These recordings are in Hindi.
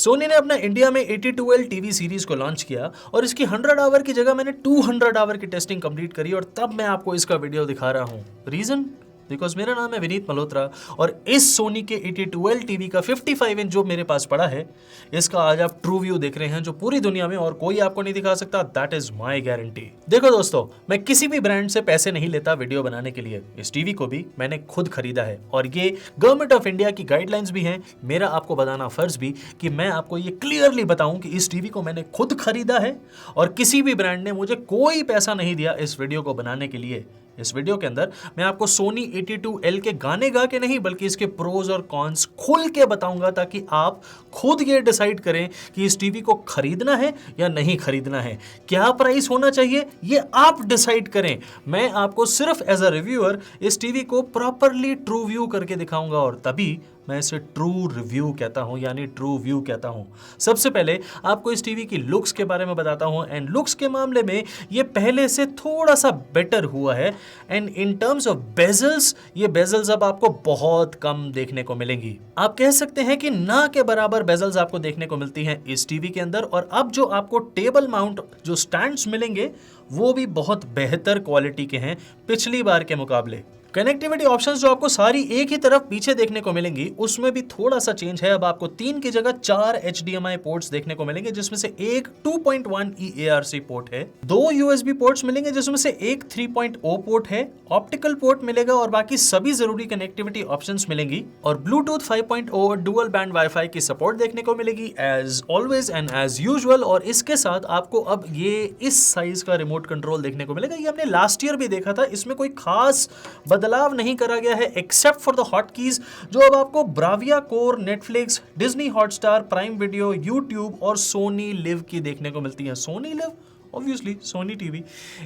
सोनी ने अपना इंडिया में 82L टीवी सीरीज को लॉन्च किया और इसकी 100 आवर की जगह मैंने 200 आवर की टेस्टिंग कंप्लीट करी और तब मैं आपको इसका वीडियो दिखा रहा हूं। रीजन? बिकॉज मेरा नाम है विनीत मल्होत्रा और इस सोनी के 82L टीवी का 55 इंच जो मेरे पास पड़ा है, इसका आज आप ट्रू व्यू देख रहे हैं जो पूरी दुनिया में और कोई आपको नहीं दिखा सकता। That is my guarantee. देखो दोस्तों, मैं किसी भी ब्रांड से पैसे नहीं लेता वीडियो बनाने के लिए। इस टीवी को भी मैंने खुद खरीदा है और ये गवर्नमेंट ऑफ इंडिया की गाइडलाइंस भी हैं। मेरा आपको बताना फर्ज भी कि मैं आपको ये क्लियरली बताऊं कि इस टीवी को मैंने खुद खरीदा है और किसी भी ब्रांड ने मुझे कोई पैसा नहीं दिया इस वीडियो को बनाने के लिए। इस वीडियो के अंदर मैं आपको सोनी 82L के गाने गा के नहीं बल्कि इसके प्रोज और कॉन्स खुल के बताऊंगा ताकि आप खुद ये डिसाइड करें कि इस टीवी को खरीदना है या नहीं खरीदना है, क्या प्राइस होना चाहिए ये आप डिसाइड करें। मैं आपको सिर्फ एज अ रिव्यूअर इस टीवी को प्रॉपरली ट्रू व्यू करके दिखाऊंगा और तभी मैं इसे ट्रू रिव्यू कहता हूं, यानी ट्रू व्यू कहता हूं। सबसे पहले आपको इस टीवी की लुक्स के बारे में बताता हूं एंड लुक्स के मामले में ये पहले से थोड़ा सा बेटर हुआ है and in terms of bezels, ये बेजल्स अब आपको बहुत कम देखने को मिलेंगी। आप कह सकते हैं कि ना के बराबर बेजल्स आपको देखने को मिलती हैं इस टीवी के अंदर और अब जो आपको टेबल माउंट जो स्टैंड्स मिलेंगे वो भी बहुत बेहतर क्वालिटी के हैं पिछली बार के मुकाबले। कनेक्टिविटी ऑप्शंस जो आपको सारी एक ही तरफ पीछे देखने को मिलेंगी उसमें भी थोड़ा सा चेंज है। अब आपको 3 की जगह 4 HDMI पोर्ट्स देखने को मिलेंगे जिसमें से एक 2.1 EARC पोर्ट है, 2 USB पोर्ट्स मिलेंगे जिसमें से एक 3.0 पोर्ट है, ऑप्टिकल पोर्ट मिलेगा और बाकी सभी जरूरी कनेक्टिविटी ऑप्शंस मिलेंगी और ब्लूटूथ 5.0 और डुअल बैंड वाईफाई की सपोर्ट देखने को मिलेगी as always and as usual. और इसके साथ आपको अब ये इस साइज का रिमोट कंट्रोल देखने को मिलेगा। ये हमने लास्ट ईयर भी देखा था, इसमें कोई खास बदलाव नहीं करा गया है except for the hot keys जो अब आपको Bravia Core, Netflix, Disney Hotstar, Prime Video, YouTube और सोनी लिव की देखने को मिलती है। Sony Liv obviously Sony TV,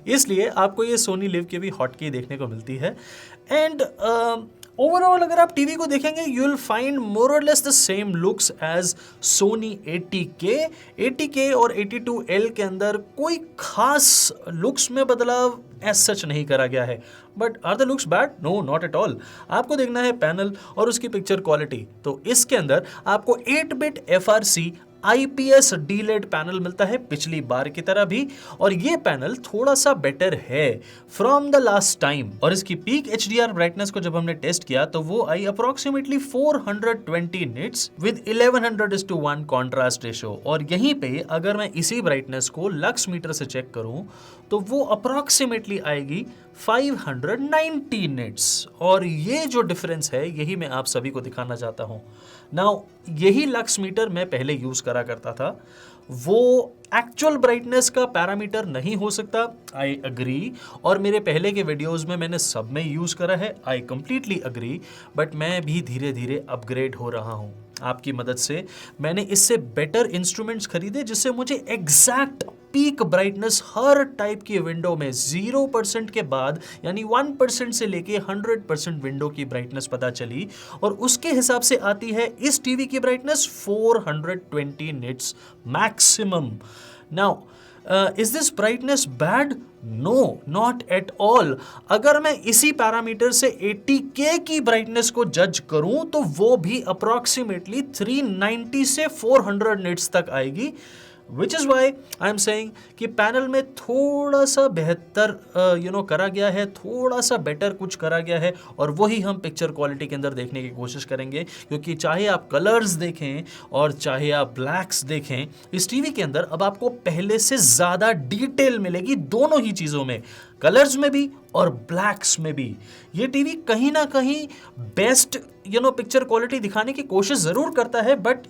इसलिए आपको ये सोनी लिव की भी हॉट की देखने को मिलती है। एंड ओवरऑल अगर आप टीवी को देखेंगे you will find more or less the same looks as Sony 80K और 82L के अंदर कोई खास लुक्स में बदलाव एज सच नहीं करा गया है। But are the looks bad? No, not at all. आपको देखना है पैनल और उसकी पिक्चर क्वालिटी, तो इसके अंदर आपको 8-बिट FRC IPS DLED पैनल मिलता है पिछली बार की तरह भी और ये पैनल थोड़ा सा बेटर है फ्रॉम द लास्ट टाइम। और इसकी पीक HDR ब्राइटनेस को जब हमने टेस्ट किया तो वो आई approximately 420 nits with 1100:1 contrast ratio और यहीं पे अगर मैं इसी ब्राइटनेस को लक्स मीटर से चेक करूं तो वो अप्रोक्सीमेटली आएगी 590 निट्स। और ये जो डिफरेंस है यही मैं आप सभी को दिखाना चाहता हूं। नाउ यही लक्स मीटर मैं पहले यूज करा करता था, वो एक्चुअल ब्राइटनेस का पैरामीटर नहीं हो सकता, आई अग्री, और मेरे पहले के वीडियोस में मैंने सब में यूज करा है, आई कंप्लीटली अग्री। बट मैं भी धीरे धीरे अपग्रेड हो रहा हूं आपकी मदद से। मैंने इससे बेटर इंस्ट्रूमेंट्स खरीदे जिससे मुझे एग्जैक्ट पीक ब्राइटनेस हर टाइप की विंडो में 0% के बाद यानी 1% से लेके 100% विंडो की ब्राइटनेस पता चली और उसके हिसाब से आती है इस टीवी की brightness 420 nits maximum. Now is this brightness bad? No, not at all. अगर मैं इसी पैरामीटर से 80K की ब्राइटनेस को जज करूं तो वो भी अप्रोक्सीमेटली 390 से 400 निट्स तक आएगी, which is why I am saying कि पैनल में थोड़ा सा बेहतर करा गया है, थोड़ा सा बेटर कुछ करा गया है और वही हम पिक्चर क्वालिटी के अंदर देखने की कोशिश करेंगे। क्योंकि चाहे आप कलर्स देखें और चाहे आप ब्लैक्स देखें, इस टीवी के अंदर अब आपको पहले से ज़्यादा डिटेल मिलेगी दोनों ही चीज़ों में, कलर्स में भी और ब्लैक्स में भी। ये टीवी कहीं ना कहीं बेस्ट पिक्चर क्वालिटी दिखाने की कोशिश जरूर करता है but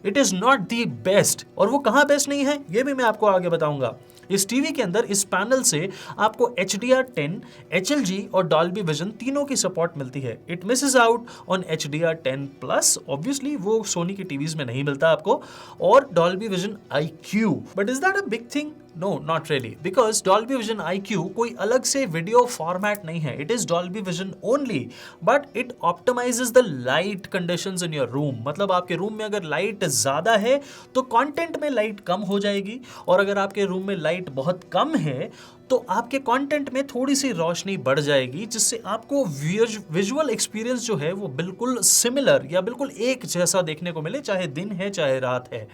it is not the best. और वो कहाँ बेस्ट नहीं है ये भी मैं आपको आगे बताऊंगा। इस टीवी के अंदर इस पैनल से आपको HDR10, HLG और डॉल्बी विजन तीनों की सपोर्ट मिलती है। It misses out on HDR10+, obviously वो सोनी की टीवीज में नहीं मिलता आपको, और Dolby vision IQ। But is that a big thing? No not really, because Dolby vision IQ कोई अलग से वीडियो फॉर्मेट नहीं है. It is Dolby vision only, but it optimises the light conditions in your room. मतलब आपके रूम में अगर लाइट ज़्यादा है तो कंटेंट में लाइट कम हो जाएगी, और अगर आपके रूम में लाइट बहुत कम है तो आपके कंटेंट में थोड़ी सी रोशनी बढ़ जाएगी, जिससे आपको विजुअल एक्सपीरियंस जो है वो बिल्कुल सिमिलर या बिल्कुल एक जैसा देखने को मिले, चाहे दिन है चाहे रात है.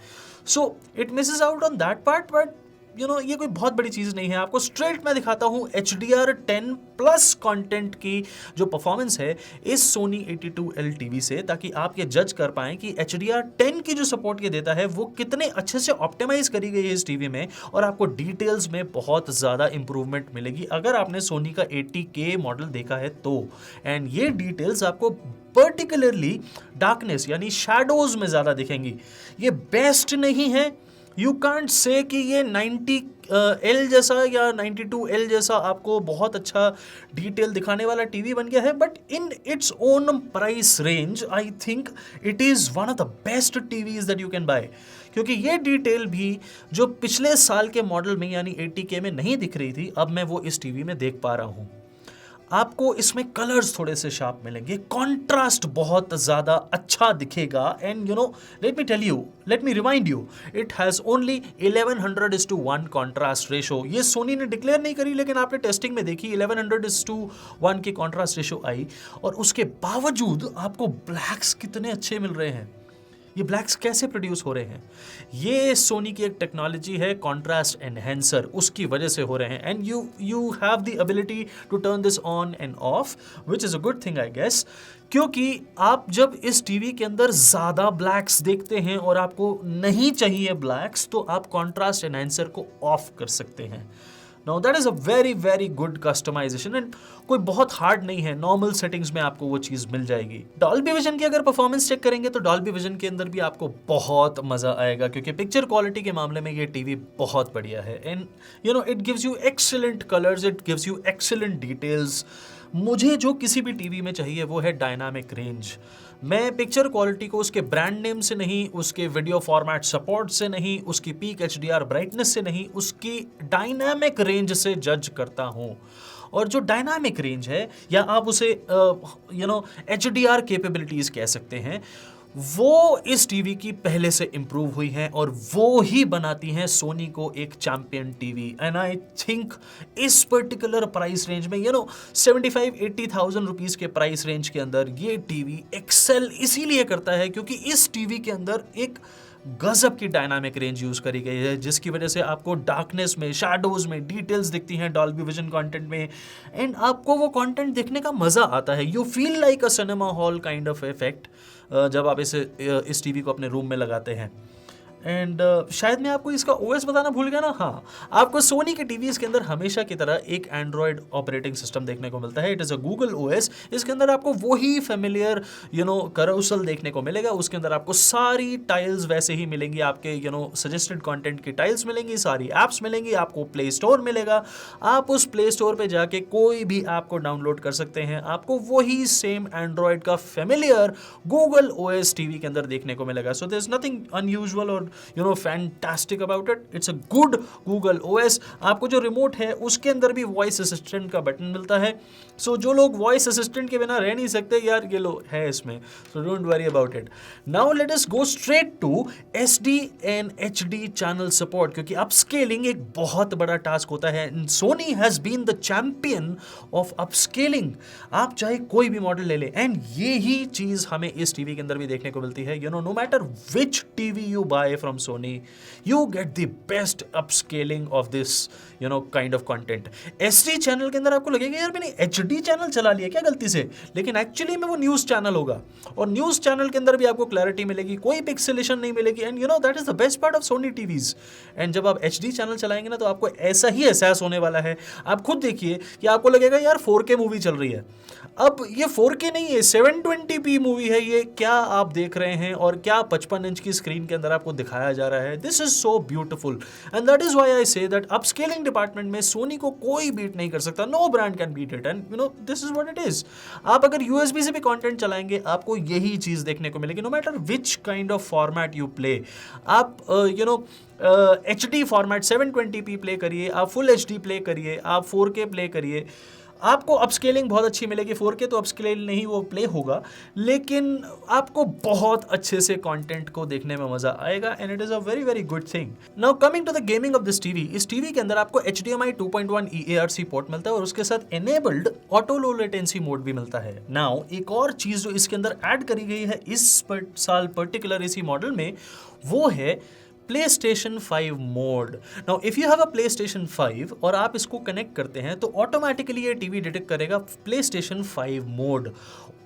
So it misses out on that part, but ये कोई बहुत बड़ी चीज़ नहीं है. आपको स्ट्रेट मैं दिखाता हूँ HDR10 प्लस कंटेंट की जो परफॉर्मेंस है इस सोनी 82L टीवी से, ताकि आप ये जज कर पाएं कि HDR10 की जो सपोर्ट ये देता है वो कितने अच्छे से ऑप्टिमाइज करी गई है इस टीवी में, और आपको डिटेल्स में बहुत ज़्यादा इंप्रूवमेंट मिलेगी अगर आपने सोनी का 80K मॉडल देखा है तो. एंड ये डिटेल्स आपको पर्टिकुलरली डार्कनेस यानी शैडोज में ज़्यादा दिखेंगी. ये बेस्ट नहीं है, यू कांट से कि ये 90L जैसा या 92L जैसा आपको बहुत अच्छा डिटेल दिखाने वाला टीवी बन गया है, but in its own price range I think it is one of the best TVs that you can buy. क्योंकि ये डिटेल भी जो पिछले साल के मॉडल में यानी 80K में नहीं दिख रही थी, अब मैं वो इस टीवी में देख पा रहा हूँ. आपको इसमें कलर्स थोड़े से शार्प मिलेंगे, कॉन्ट्रास्ट बहुत ज़्यादा अच्छा दिखेगा. And let me remind you, it has only 1100:1 contrast ratio. ये सोनी ने डिक्लेयर नहीं करी, लेकिन आपने टेस्टिंग में देखी 1100:1 की कॉन्ट्रास्ट रेशो आई, और उसके बावजूद आपको ब्लैक्स कितने अच्छे मिल रहे हैं. ये ब्लैक्स कैसे प्रोड्यूस हो रहे हैं? ये सोनी की एक टेक्नोलॉजी है कॉन्ट्रास्ट एनहेंसर, उसकी वजह से हो रहे हैं. And you have the ability to turn this on and off, which is a good thing I guess. क्योंकि आप जब इस टीवी के अंदर ज़्यादा ब्लैक्स देखते हैं और आपको नहीं चाहिए ब्लैक्स, तो आप कॉन्ट्रास्ट एनहेंसर को ऑफ कर सकते हैं. Now that is a very very good customisation, and कोई बहुत हार्ड नहीं है, नॉर्मल सेटिंग्स में आपको वो चीज़ मिल जाएगी. डॉल्बी विजन की अगर परफॉर्मेंस चेक करेंगे तो डॉल्बी विजन के अंदर भी आपको बहुत मज़ा आएगा, क्योंकि पिक्चर क्वालिटी के मामले में ये टीवी बहुत बढ़िया है. And it gives you excellent colours, it gives you excellent details. मुझे जो किसी भी टीवी में चाहिए वो है डायनामिक रेंज. मैं पिक्चर क्वालिटी को उसके ब्रांड नेम से नहीं, उसके वीडियो फॉर्मेट सपोर्ट से नहीं, उसकी पीक HDR ब्राइटनेस से नहीं, उसकी डायनामिक रेंज से जज करता हूँ. और जो डायनामिक रेंज है, या आप उसे HDR कैपेबिलिटीज़ कह सकते हैं, वो इस टीवी की पहले से इम्प्रूव हुई हैं, और वो ही बनाती हैं सोनी को एक champion TV. And I think इस पर्टिकुलर प्राइस रेंज में 75-80,000 रुपीज़ के प्राइस रेंज के अंदर ये टीवी एक्सेल इसीलिए करता है क्योंकि इस टीवी के अंदर एक गजब की डायनामिक रेंज यूज़ करी गई है, जिसकी वजह से आपको डार्कनेस में, शैडोज़ में डिटेल्स दिखती हैं डॉल्बी विजन कंटेंट में, एंड आपको वो कंटेंट देखने का मज़ा आता है. You feel like a cinema hall kind of effect जब आप इस टीवी को अपने रूम में लगाते हैं. एंड शायद मैं आपको इसका OS बताना भूल गया ना. हाँ, आपको सोनी के टीवीज़ के अंदर हमेशा की तरह एक एंड्रॉयड ऑपरेटिंग सिस्टम देखने को मिलता है. It is a Google OS. इसके अंदर आपको वही फेमिलियर करोसल देखने को मिलेगा. उसके अंदर आपको सारी टाइल्स वैसे ही मिलेंगी, आपके सजेस्टेड कंटेंट की टाइल्स मिलेंगी, सारी ऐप्स मिलेंगी, आपको प्ले स्टोर मिलेगा. आप उस प्ले स्टोर पे जाके कोई भी ऐप को डाउनलोड कर सकते हैं. आपको वही सेम एंड्रॉयड का फेमिलियर गूगल OS टीवी के अंदर देखने को मिलेगा. So there is nothing unusual और fantastic about it. It's a good Google OS. आपको जो रिमोट है उसके अंदर भी वॉइस असिस्टेंट का बटन मिलता है. सो जो लोग वॉइस असिस्टेंट के बिना रह नहीं सकते, यार ये लो है इसमें, so don't worry about it. Now let us go straight to SD and HD channel support, क्योंकि अपस्केलिंग एक बहुत बड़ा टास्क होता है. Sony has been the champion of upscaling. आप चाहे कोई भी मॉडल ले लें, एंड ये ही चीज हमें इस टीवी के अंदर भी देखने को मिलती है. No matter which TV you buy from Sony, you get the best upscaling of this kind of content. SD channel के अंदर आपको लगेगा यार मैंने HD चैनल चला लिया क्या गलती से, लेकिन एक्चुअली में वो न्यूज़ चैनल होगा, और न्यूज़ चैनल के अंदर भी आपको क्लैरिटी मिलेगी, कोई पिक्सेलेशन नहीं मिलेगी. And that is the best part of Soni TVs. And जब आप HD चैनल चलाएंगे ना, तो आपको ऐसा ही एहसास होने वाला है. आप खुद देखिए कि आपको लगेगा यार 4K मूवी चल रही है. अब ये 4K नहीं है, 720p मूवी है ये. क्या आप देख रहे हैं और क्या 55 इंच की स्क्रीन के अंदर आपको दिखाया जा रहा है, this is so beautiful and that is why I say that upscaling department में सोनी को कोई बीट नहीं कर सकता, no brand can beat it and you know this is what it is. आप अगर यूएसबी से भी कंटेंट चलाएंगे आपको यही चीज देखने को मिलेगी, no matter which kind of format you play. आप HD फॉर्मेट 720p प्ले करिए, आप फुल HD प्ले करिए, आप 4K प्ले करिए, आपको अपस्केलिंग बहुत अच्छी मिलेगी। 4K तो अपस्केल नहीं, वो प्ले होगा, लेकिन आपको बहुत अच्छे से कंटेंट को देखने में मजा आएगा and it is a very very good thing. Now coming to the gaming of this TV, इस टीवी के अंदर आपको HDMI 2.1 EARC पोर्ट मिलता है और उसके साथ enabled auto low latency mode भी मिलता है। नाउ एक और चीज जो इसके अंदर ऐड करी गई है इस साल पर्टिकुलर इसी मॉडल में, वो है PlayStation 5 mode. Now if you have a PlayStation 5 और आप इसको कनेक्ट करते हैं तो ऑटोमेटिकली ये टीवी डिटेक्ट करेगा PlayStation 5 मोड।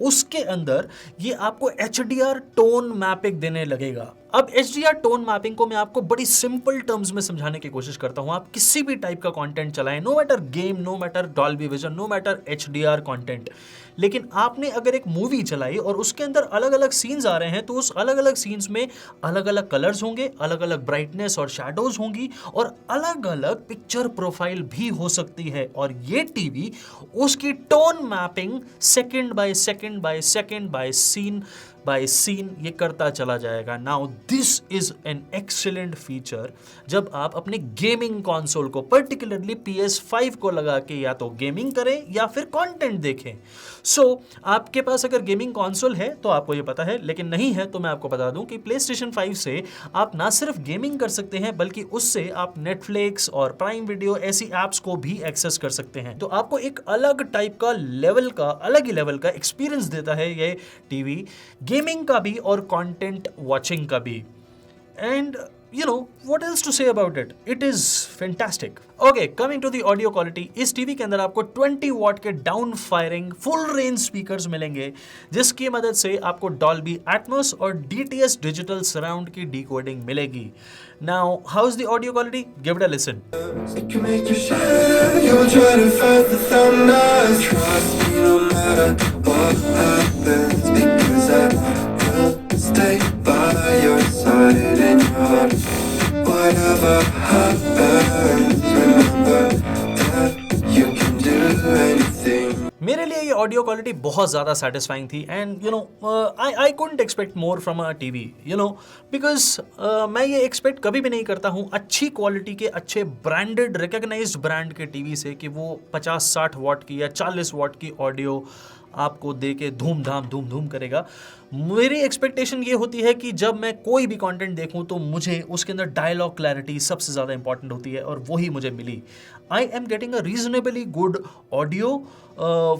उसके अंदर ये आपको HDR टोन मैपिंग देने लगेगा। अब HDR टोन मैपिंग को मैं आपको बड़ी सिंपल टर्म्स में समझाने की कोशिश करता हूं। आप किसी भी टाइप का कंटेंट चलाएं, no matter game, no matter Dolby Vision, no matter HDR content, लेकिन आपने अगर एक मूवी चलाई और उसके अंदर अलग अलग सीन्स आ रहे हैं तो उस अलग अलग सीन्स में अलग अलग कलर्स होंगे, अलग अलग ब्राइटनेस और शैडोज होंगी और अलग अलग पिक्चर प्रोफाइल भी हो सकती है। और ये टीवी उसकी tone mapping second by second by second by scene ये करता चला जाएगा। Now this is an excellent feature जब आप अपने गेमिंग कंसोल को पर्टिकुलरली PS5 को लगा के या तो गेमिंग करें या फिर कंटेंट देखें। सो आपके पास अगर गेमिंग कंसोल है तो आपको ये पता है, लेकिन नहीं है तो मैं आपको बता दूं कि PlayStation 5 से आप ना सिर्फ गेमिंग कर सकते हैं बल्कि उससे आप Netflix और प्राइम वीडियो ऐसी एप्स को भी एक्सेस कर सकते हैं। तो आपको एक अलग टाइप का लेवल का, अलग ही लेवल का एक्सपीरियंस देता है ये टीवी, गेमिंग का भी और कंटेंट वॉचिंग का भी। And you know what else to say about it, it is fantastic. Okay, coming to the audio quality, इस टीवी के अंदर आपको 20 वॉट के down firing full range speakers मिलेंगे जिसकी मदद से आपको डॉल्बी एटमॉस और DTS डिजिटल सराउंड की डिकोडिंग मिलेगी। Now how is the audio quality? Give it a listen. It can make you shudder, you'll try to fight the thunder. Trust me no matter what happens, because I will stay by your side in your heart. Whatever happens, remember that you can do anything. मेरे लिए ये ऑडियो क्वालिटी बहुत ज़्यादा सेटिस्फाइंग थी and you no I couldn't expect more from a TV, you know, because मैं ये एक्सपेक्ट कभी भी नहीं करता हूँ अच्छी क्वालिटी के, अच्छे ब्रांडेड रिकग्नाइज्ड ब्रांड के टीवी से कि वो 50-60 वॉट की या 40 वॉट की ऑडियो आपको दे के धूम धाम करेगा। मेरी एक्सपेक्टेशन ये होती है कि जब मैं कोई भी कंटेंट देखूं तो मुझे उसके अंदर डायलॉग क्लैरिटी सबसे ज़्यादा इंपॉर्टेंट होती है और वही मुझे मिली। I am getting a reasonably good audio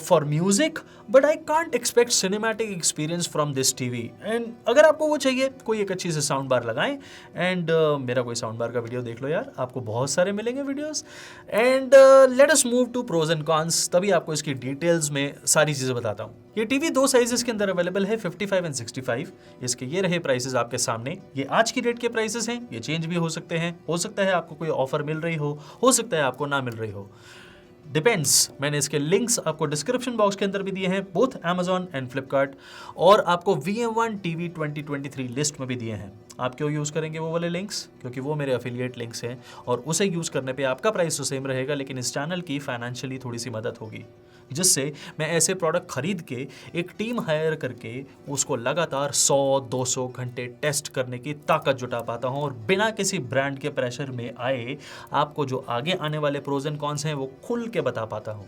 for music but I can't expect cinematic experience from this TV. And अगर आपको वो चाहिए कोई एक अच्छी से साउंड बार लगाएं एंड मेरा कोई साउंड बार का वीडियो देख लो यार, आपको बहुत सारे मिलेंगे videos. And let us move to pros and cons, तभी आपको इसकी डिटेल्स में सारी चीज़ें बताता हूँ। ये टीवी दो साइजेस के अंदर अवेलेबल है, 55 एंड 65। इसके ये रहे प्राइसेस आपके सामने, ये आज की डेट के प्राइसेस हैं, ये चेंज भी हो सकते हैं, हो सकता है आपको कोई ऑफर मिल रही हो सकता है आपको ना मिल रही हो, डिपेंड्स। मैंने इसके लिंक्स आपको डिस्क्रिप्शन बॉक्स के अंदर भी दिए हैं, बोथ Amazon एंड फ्लिपकार्ट, और आपको VM1 TV 2023 लिस्ट में भी दिए हैं। आप क्यों यूज़ करेंगे वो वाले लिंक्स? क्योंकि वो मेरे एफिलिएट लिंक्स हैं और उसे यूज़ करने पे आपका प्राइस तो सेम रहेगा लेकिन इस चैनल की फाइनेंशियली थोड़ी सी मदद होगी, जिससे मैं ऐसे प्रोडक्ट खरीद के एक टीम हायर करके उसको लगातार 100-200 घंटे टेस्ट करने की ताकत जुटा पाता हूं और बिना किसी ब्रांड के प्रेशर में आए आपको जो आगे आने वाले प्रोज एंड कॉन्स हैं वो खुल के बता पाता हूं।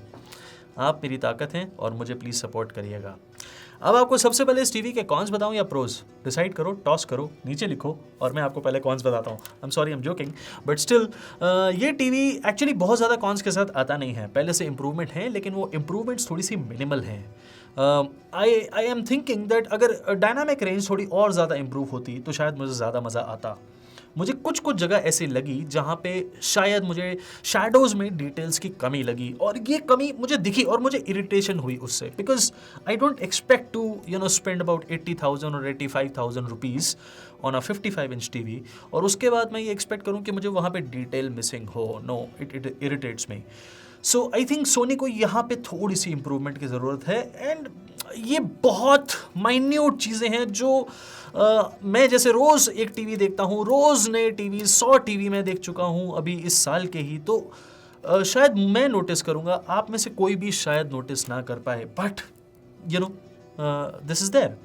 आप मेरी ताकत हैं और मुझे प्लीज़ सपोर्ट करिएगा। अब आपको सबसे पहले इस टीवी के कॉन्स बताऊं या प्रोज, डिसाइड करो, टॉस करो, नीचे लिखो और मैं आपको पहले कॉन्स बताता हूं। I am sorry, I am joking, but still ये टीवी एक्चुअली बहुत ज़्यादा कॉन्स के साथ आता नहीं है। पहले से इम्प्रूवमेंट है लेकिन वो इम्प्रूवमेंट्स थोड़ी सी मिनिमल हैं। आई एम थिंकिंग दैट अगर डायनामिक रेंज थोड़ी और ज़्यादा इम्प्रूव होती तो शायद मुझे ज़्यादा मज़ा आता। मुझे कुछ जगह ऐसी लगी जहाँ पे शायद मुझे शैडोज़ में डिटेल्स की कमी लगी और ये कमी मुझे दिखी और मुझे इरिटेशन हुई उससे, because I don't expect to spend about 80,000 or 85,000 rupees on a 55 inch TV और उसके बाद मैं ये एक्सपेक्ट करूँ कि मुझे वहाँ पे डिटेल मिसिंग हो। No, it irritates me. So I think Sony को यहाँ पे थोड़ी सी इम्प्रूवमेंट की ज़रूरत है। एंड ये बहुत माइन्यूट चीज़ें हैं जो मैं जैसे रोज़ एक टीवी देखता हूँ, रोज़ नए टीवी 100 टीवी मैं देख चुका हूँ अभी इस साल के ही, तो शायद मैं नोटिस करूँगा, आप में से कोई भी शायद नोटिस ना कर पाए, but you know this is there.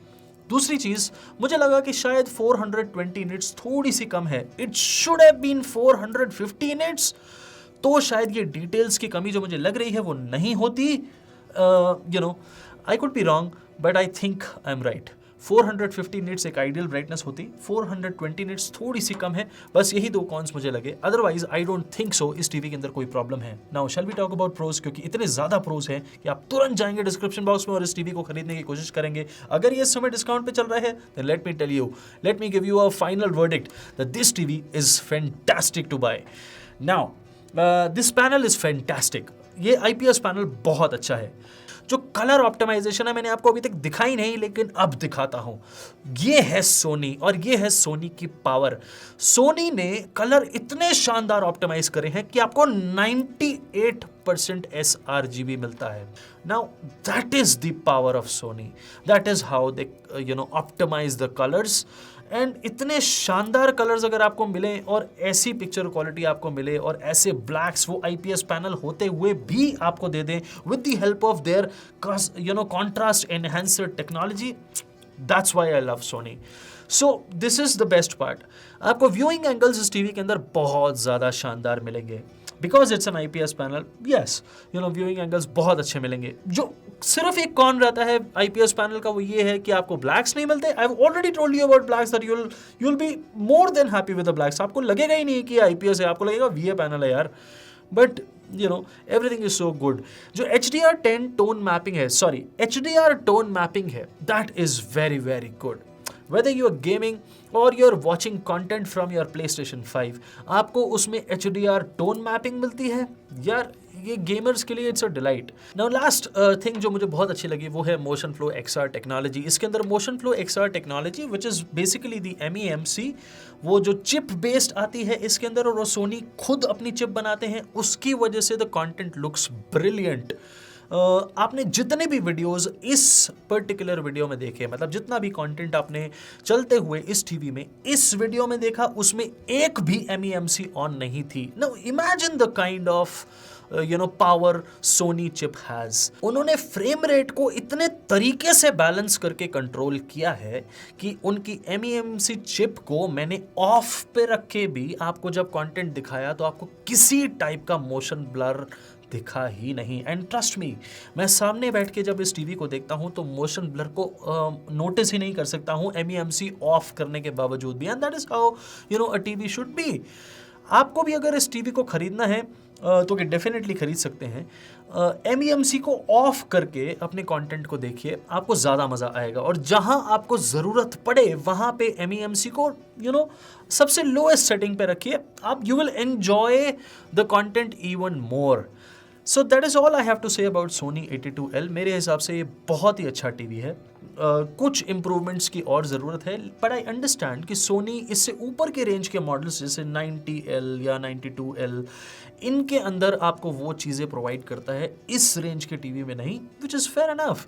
दूसरी चीज़, मुझे लगा कि शायद 420 निट्स थोड़ी सी कम है, it should have been 450 nits, तो शायद ये डिटेल्स की कमी जो मुझे लग रही है वो नहीं होती। You know I could be wrong but I think I am right. 450 nits एक आइडियल ब्राइटनेस होती, 420 निट्स थोड़ी सी कम है, बस यही दो कॉन्स मुझे लगे, otherwise I don't think so इस टीवी के अंदर कोई प्रॉब्लम है। Now shall we talk about pros, क्योंकि इतने ज़्यादा प्रोज हैं कि आप तुरंत जाएंगे डिस्क्रिप्शन बॉक्स में और इस टीवी को खरीदने की कोशिश करेंगे। अगर ये इस समय डिस्काउंट पे चल रहा है then let me give you a final verdict that this TV is fantastic to buy. Now this panel is fantastic, ये IPS पैनल बहुत अच्छा है। जो कलर ऑप्टिमाइजेशन है मैंने आपको अभी तक दिखाई नहीं, लेकिन अब दिखाता हूं। ये है सोनी और ये है सोनी की पावर। सोनी ने कलर इतने शानदार ऑप्टिमाइज करे हैं कि आपको 98% sRGB मिलता है। Now that is the power of Sony, that is how they optimise the colours. And इतने शानदार कलर्स अगर आपको मिले और ऐसी पिक्चर क्वालिटी आपको मिले और ऐसे ब्लैक्स वो IPS पैनल होते हुए भी आपको दे दें with the help of their contrast enhancer technology, that's why I love Sony. So this is the best part. आपको व्यूइंग एंगल्स इस टीवी के अंदर बहुत ज़्यादा शानदार मिलेंगे because it's an IPS panel. Yes viewing angles बहुत अच्छे मिलेंगे। जो सिर्फ एक कॉन रहता है IPS पैनल का वो ये है कि आपको ब्लैक्स नहीं मिलते। I have already told you about blacks that you will be more than happy with the blacks. आपको लगेगा ही नहीं कि IPS है, आपको लगेगा VA पैनल है यार, but everything is so good। जो HDR10 टोन मैपिंग है, सॉरी HDR टोन मैपिंग है, that is very very good। Whether you are gaming or you are watching content from your PlayStation 5, आपको उसमें HDR टोन मैपिंग मिलती है यार, ये गेमर्स के लिए it's a delight. Now last thing जो मुझे बहुत अच्छी लगी वो है मोशन फ्लो XR टेक्नोलॉजी। इसके अंदर motion flow XR technology which is basically the MEMC, वो जो चिप बेस्ड आती है इसके अंदर, और वो सोनी खुद अपनी चिप बनाते हैं, उसकी वजह से द कंटेंट लुक्स ब्रिलियंट। आपने जितने भी वीडियोस इस पर्टिकुलर वीडियो में देखे, मतलब जितना भी कंटेंट आपने चलते हुए इस टीवी में इस वीडियो में देखा, उसमें एक भी MEMC ऑन नहीं थी। Now imagine the kind of power Sony chip has. उन्होंने फ्रेम रेट को इतने तरीके से बैलेंस करके कंट्रोल किया है कि उनकी MEMC चिप को मैंने ऑफ पे रख के भी आपको जब कंटेंट दिखाया तो आपको किसी टाइप का मोशन ब्लर दिखा ही नहीं। एंड ट्रस्ट मी, मैं सामने बैठ के जब इस टीवी को देखता हूं तो मोशन ब्लर को नोटिस ही नहीं कर सकता हूं MEMC ऑफ करने के बावजूद भी। And that is how a TV should be. आपको भी अगर इस टीवी को खरीदना है तो कि डेफिनेटली खरीद सकते हैं। MEMC को ऑफ करके अपने कंटेंट को देखिए, आपको ज़्यादा मज़ा आएगा। और जहां आपको ज़रूरत पड़े वहां पे MEMC को सबसे लोएस्ट सेटिंग पे रखिए, आप you will enjoy the content even more. So that is all I have to say about Sony 82L। मेरे हिसाब से ये बहुत ही अच्छा टीवी है। कुछ इम्प्रूवमेंट्स की और ज़रूरत है, बट आई अंडरस्टैंड कि सोनी इससे ऊपर के रेंज के मॉडल्स जैसे 90L या 92L, इनके अंदर आपको वो चीज़ें प्रोवाइड करता है, इस रेंज के टीवी में नहीं, which is fair enough.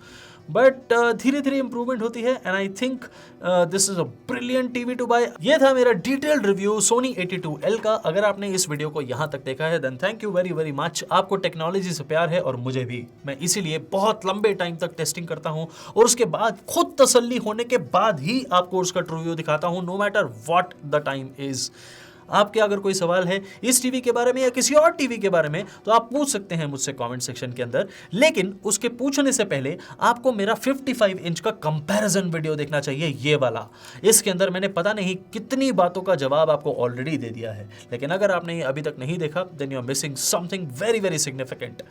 But धीरे धीरे इंप्रूवमेंट होती है and I think this is a brilliant TV to buy. ये था मेरा डिटेल्ड रिव्यू सोनी 82L का। अगर आपने इस वीडियो को यहाँ तक देखा है then thank you very very much. आपको टेक्नोलॉजी से प्यार है और मुझे भी, मैं इसीलिए बहुत लंबे टाइम तक टेस्टिंग करता हूँ और उसके बाद खुद तसल्ली होने के बाद ही आपको उसका ट्रू रिव्यू दिखाता हूँ, no matter what the time is. आपके अगर कोई सवाल है इस टीवी के बारे में या किसी और टीवी के बारे में तो आप पूछ सकते हैं मुझसे कमेंट सेक्शन के अंदर, लेकिन उसके पूछने से पहले आपको मेरा 55 इंच का कंपैरिजन वीडियो देखना चाहिए, ये वाला। इसके अंदर मैंने पता नहीं कितनी बातों का जवाब आपको ऑलरेडी दे दिया है, लेकिन अगर आपने ये अभी तक नहीं देखा then you are missing something very very significant.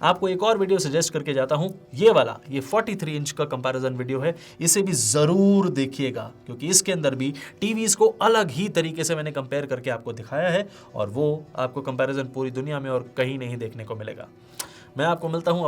आपको एक और वीडियो सजेस्ट करके जाता हूं, ये वाला, ये 43 इंच का कंपैरिजन वीडियो है, इसे भी जरूर देखिएगा क्योंकि इसके अंदर भी टीवीज को अलग ही तरीके से मैंने कंपेयर करके आपको दिखाया है और वो आपको कंपैरिजन पूरी दुनिया में और कहीं नहीं देखने को मिलेगा। मैं आपको मिलता हूं अपने